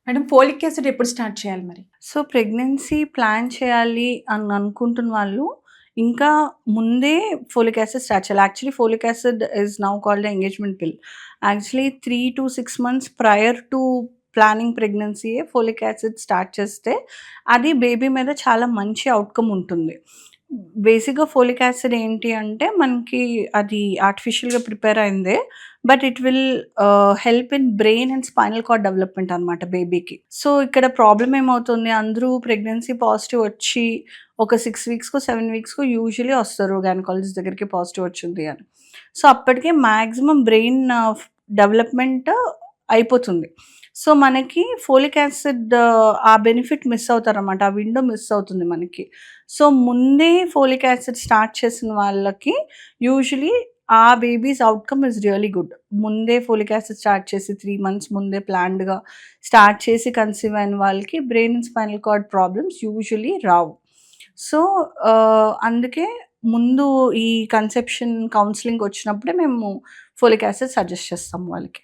Madam folic acid ఎప్పుడు start చేయాలి మరి? సో, ప్రెగ్నెన్సీ ప్లాన్ చేయాలి అని అనుకుంటున్న వాళ్ళు ఇంకా ముందే ఫోలిక్ యాసిడ్ స్టార్ట్ చేయాలి. Actually folic acid is now called engagement pill. Actually 3-6 months prior to planning ప్రెగ్నెన్సీయే ఫోలిక్ యాసిడ్ స్టార్ట్ చేస్తే అది బేబీ మీద చాలా మంచి ఔట్‌కమ్ ఉంటుంది. బేసిక్‌గా ఫోలిక్ యాసిడ్ ఏంటి అంటే మనకి అది ఆర్టిఫిషియల్‌గా ప్రిపేర్ అయిందే. But it will help in brain and spinal cord development అనమాట బేబీకి. సో, ఇక్కడ ప్రాబ్లమ్ ఏమవుతుంది, అందరూ ప్రెగ్నెన్సీ పాజిటివ్ వచ్చి ఒక 6 వీక్స్‌కో, 7 వీక్స్‌కో యూజువల్లీ వస్తారు గైనకాలజిస్ట్ దగ్గరికి పాజిటివ్ వచ్చింది అని. సో, అప్పటికే మాక్సిమం బ్రెయిన్ డెవలప్‌మెంట్ అయిపోతుంది. సో, మనకి ఫోలిక్ యాసిడ్ ఆ బెనిఫిట్ మిస్ అవుతారనమాట. ఆ విండో మిస్ అవుతుంది మనకి. సో, ముందే ఫోలిక్ యాసిడ్ స్టార్ట్ చేసిన వాళ్ళకి యూజువల్లీ ఆ babies outcome is really good. ముందే ఫోలిక్ యాసిడ్ స్టార్ట్ చేసి 3 మంత్స్ ముందే ప్లాన్డ్‌గా స్టార్ట్ చేసి కన్సీవ్ అయిన వాళ్ళకి brain and spinal cord problems usually Rao. So, అందుకే ముందు ఈ కన్సెప్షన్ కౌన్సెలింగ్ వచ్చినప్పుడే మేము ఫోలిక్ యాసిడ్ సజెస్ట్ చేస్తాం వాళ్ళకి.